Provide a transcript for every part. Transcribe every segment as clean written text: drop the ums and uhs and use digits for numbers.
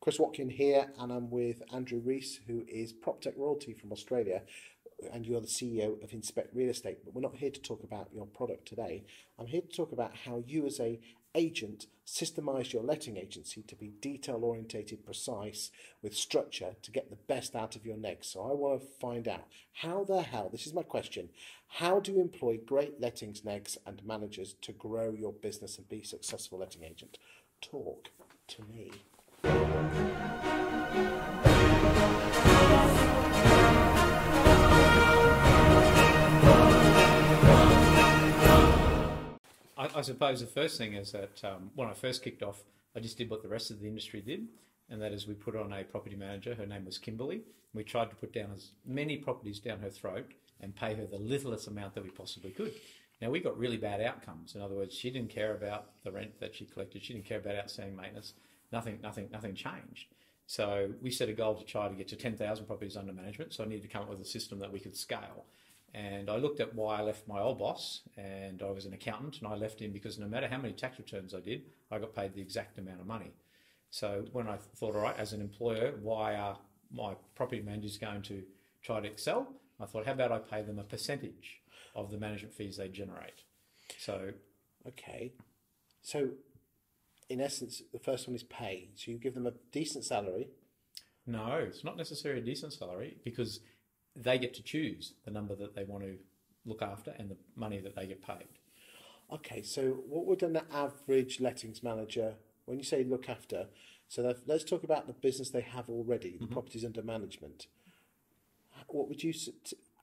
Chris Watkin here, and I'm with Andrew Reece, who is PropTech Royalty from Australia, and you're the CEO of Inspect Real Estate. But we're not here to talk about your product today. I'm here to talk about how you as a agent systemise your letting agency to be detail-orientated, precise, with structure to get the best out of your negs. So I want to find out how the hell, this is my question, how do you employ great lettings negs and managers to grow your business and be a successful letting agent? Talk to me. I suppose the first thing is that when I first kicked off, I just did what the rest of the industry did, and that is we put on a property manager. Her name was Kimberly. We tried to put down as many properties down her throat and pay her the littlest amount that we possibly could. Now, we got really bad outcomes. In other words, she didn't care about the rent that she collected. She didn't care about outstanding maintenance. Nothing changed. So we set a goal to try to get to 10,000 properties under management. So I needed to come up with a system that we could scale. And I looked at why I left my old boss, and I was an accountant, and I left him because no matter how many tax returns I did, I got paid the exact amount of money. So when I thought, all right, as an employer, why are my property managers going to try to excel? I thought, how about I pay them a percentage of the management fees they generate? So, okay. So, in essence, the first one is pay. So you give them a decent salary. No, it's not necessarily a decent salary because they get to choose the number that they want to look after and the money that they get paid. Okay, so what would an average lettings manager, when you say look after, so let's talk about the business they have already, the properties under management. What would you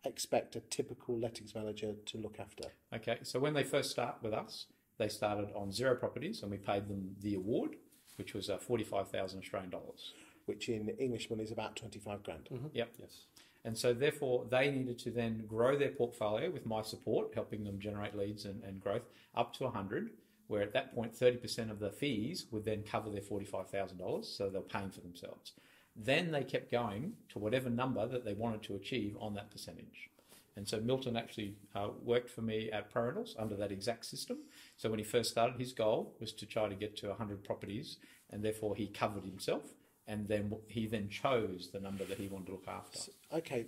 expect a typical lettings manager to look after? Okay, so when they first start with us, they started on 0 properties and we paid them the award, which was 45,000 Australian dollars. Which in English money is about 25 grand. Mm-hmm. Yep. Yes. And so therefore they needed to then grow their portfolio with my support, helping them generate leads and growth up to 100, where at that point 30% of the fees would then cover their $45,000, so they're paying for themselves. Then they kept going to whatever number that they wanted to achieve on that percentage. And so Milton actually worked for me at Raders under that exact system. So when he first started, his goal was to try to get to 100 properties, and therefore he covered himself. And then he chose the number that he wanted to look after. Okay.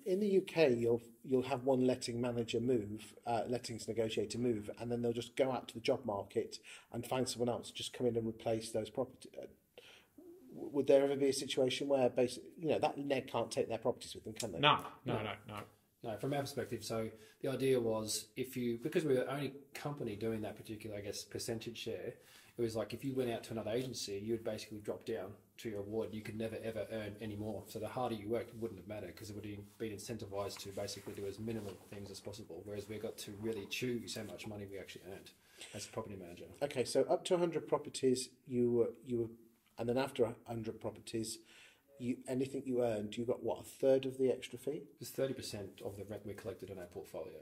In the UK, you'll have one letting manager move, lettings negotiator move, and then they'll just go out to the job market and find someone else, just come in and replace those properties. Would there ever be a situation where basically, that neg can't take their properties with them, can they? No. No, from our perspective, so the idea was because we were the only company doing that particular, percentage share, it was like if you went out to another agency, you would basically drop down to your award. You could never, ever earn any more. So the harder you worked, it wouldn't have mattered because it would have been incentivized to basically do as minimal things as possible, whereas we got to really choose how much money we actually earned as a property manager. Okay, so up to 100 properties, you were, and then after 100 properties, anything you earned, you got what, a third of the extra fee? It's 30% of the rent we collected on our portfolio.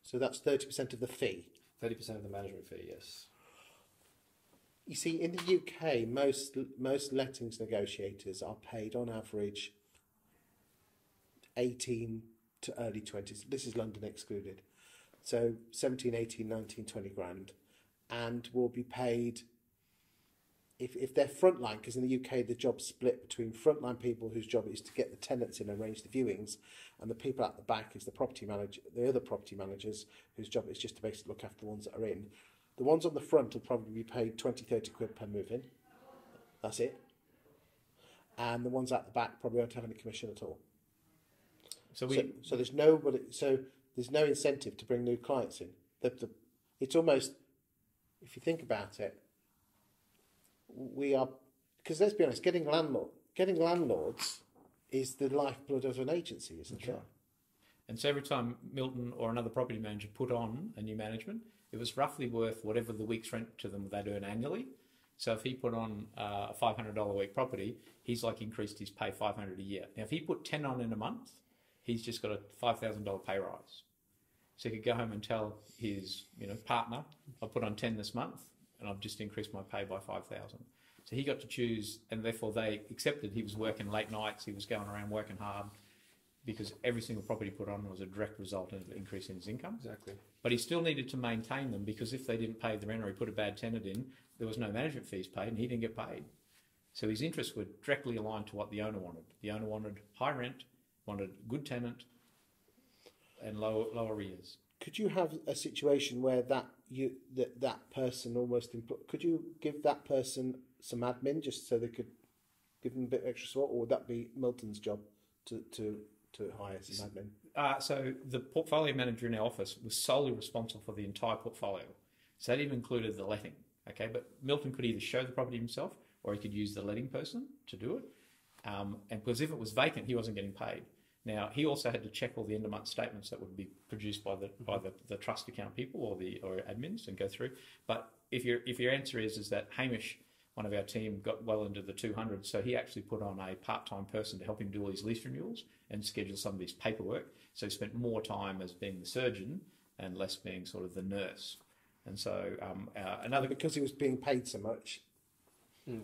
So that's 30% of the fee? 30% of the management fee, yes. You see, in the UK, most lettings negotiators are paid on average 18 to early 20s. This is London excluded. So 17, 18, 19, 20 grand. And will be paid, if they're frontline, because in the UK the job's split between frontline people whose job is to get the tenants in and arrange the viewings, and the people at the back is the property manager, the other property managers whose job is just to basically look after the ones that are in. The ones on the front will probably be paid 20, 30 quid per move-in. That's it. And the ones at the back probably won't have any commission at all. So there's no incentive to bring new clients in. It's almost, if you think about it, because let's be honest, getting landlords is the lifeblood of an agency, isn't it? And so every time Milton or another property manager put on a new management, it was roughly worth whatever the week's rent to them they'd earn annually. So if he put on a $500 a week property, he's increased his pay $500 a year. Now, if he put 10 on in a month, he's just got a $5,000 pay rise. So he could go home and tell his partner, I put on 10 this month, and I've just increased my pay by 5,000. So he got to choose, and therefore they accepted he was working late nights, he was going around working hard, because every single property put on was a direct result of increasing his income. Exactly. But he still needed to maintain them, because if they didn't pay the rent or he put a bad tenant in, there was no management fees paid and he didn't get paid. So his interests were directly aligned to what the owner wanted. The owner wanted high rent, wanted good tenant, and low arrears. Could you have a situation where that person almost could you give that person some admin just so they could give them a bit of extra support, or would that be Milton's job to hire some admin? So the portfolio manager in our office was solely responsible for the entire portfolio. So that even included the letting. Okay, but Milton could either show the property himself or he could use the letting person to do it. And because if it was vacant, he wasn't getting paid. Now, he also had to check all the end of month statements that would be produced by the trust account people or admins and go through. But if your answer is that Hamish, one of our team, got well into the 200s, so he actually put on a part-time person to help him do all his lease renewals and schedule some of his paperwork. So he spent more time as being the surgeon and less being sort of the nurse. And so because he was being paid so much.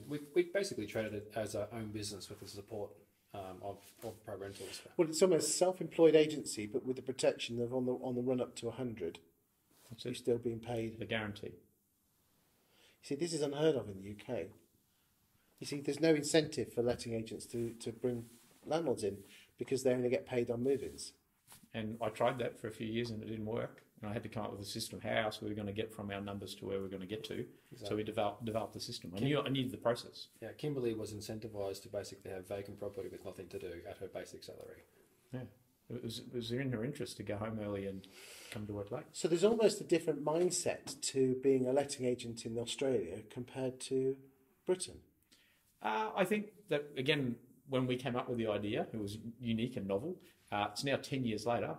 We basically treated it as our own business with the support of Pro Rentals. Well, it's almost a self-employed agency, but with the protection of on the run up to 100, you're still being paid the guarantee. You see, this is unheard of in the UK. You see, there's no incentive for letting agents to bring landlords in because they only get paid on move-ins. And I tried that for a few years and it didn't work. And I had to come up with a system how else we were going to get from our numbers to where we we're going to get to. Exactly. So we developed the system. I knew the process. Yeah, Kimberly was incentivised to basically have vacant property with nothing to do at her basic salary. Yeah, it was in her interest to go home early and come to work late. So there's almost a different mindset to being a letting agent in Australia compared to Britain. I think that, again, when we came up with the idea, it was unique and novel. It's now 10 years later.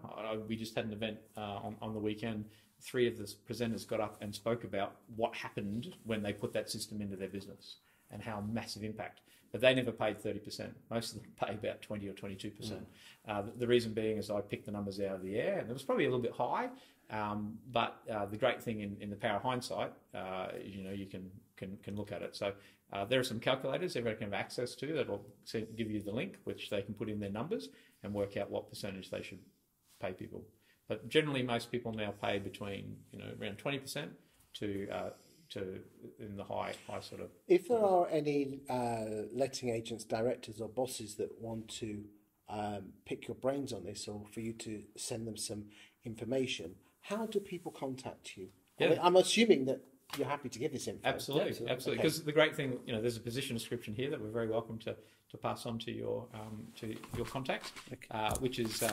We just had an event on the weekend. 3 of the presenters got up and spoke about what happened when they put that system into their business and how massive impact. But they never paid 30%. Most of them pay about 20 or 22%. The reason being is I picked the numbers out of the air, and it was probably a little bit high. But the great thing in the power of hindsight, you can look at it. So there are some calculators everyone can have access to that will give you the link, which they can put in their numbers and work out what percentage they should pay people. But generally, most people now pay between around 20% to in the high sort of. If there are any letting agents, directors, or bosses that want to pick your brains on this, or for you to send them some information, how do people contact you? Yeah. I'm assuming that you're happy to give this info. Absolutely. Because the great thing, there's a position description here that we're very welcome to pass on to your contacts, which is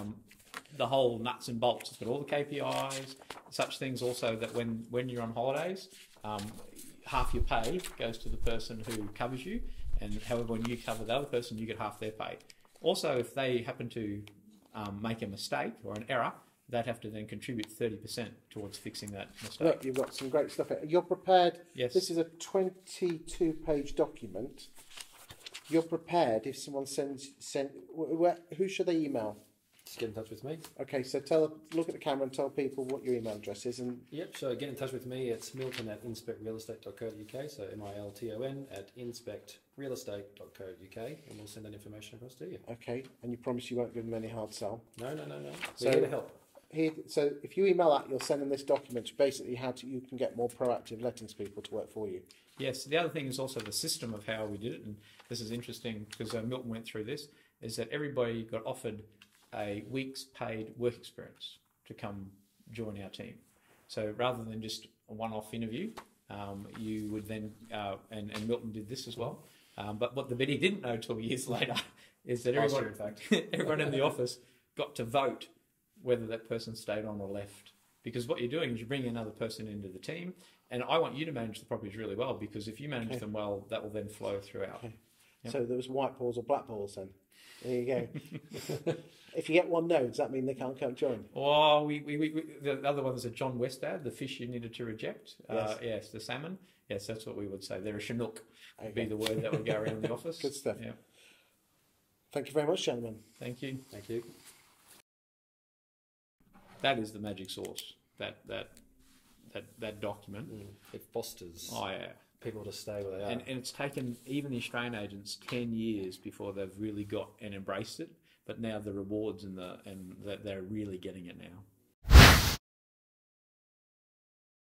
the whole nuts and bolts. It's got all the KPIs, such things also that when you're on holidays, half your pay goes to the person who covers you, and however when you cover the other person, you get half their pay. Also, if they happen to make a mistake or an error, they'd have to then contribute 30% towards fixing that mistake. Look, you've got some great stuff here. You're prepared. Yes. This is a 22-page document. You're prepared if someone who should they email? Just get in touch with me. Okay, so look at the camera and tell people what your email address is. And yep, so get in touch with me. It's milton@inspectrealestate.co.uk, so milton@inspectrealestate.co.uk, and we'll send that information across to you. Okay, and you promise you won't give them any hard sell? No. We're here to help. So if you email that, you'll send them this document, which basically you can get more proactive lettings people to work for you. Yes, the other thing is also the system of how we did it, and this is interesting because Milton went through this, is that everybody got offered a week's paid work experience to come join our team. So rather than just a one-off interview, you would then, and Milton did this as well, but what the bit he didn't know till years later is that everyone in the office got to vote whether that person stayed on or left. Because what you're doing is you're bringing another person into the team, and I want you to manage the properties really well, because if you manage them well, that will then flow throughout. Okay. Yep. So there was white balls or black balls then? There you go. If you get one no, does that mean they can't come join? Oh, the other one is a John Westad, the fish you needed to reject. Yes. Yes, the salmon. Yes, that's what we would say. They're a Chinook, would be the word that would go around the office. Good stuff. Yeah. Thank you very much, gentlemen. Thank you. Thank you. That is the magic sauce. That document. It fosters people to stay where they are. And it's taken even the Australian agents 10 years before they've really got and embraced it. But now the rewards and that they're really getting it now.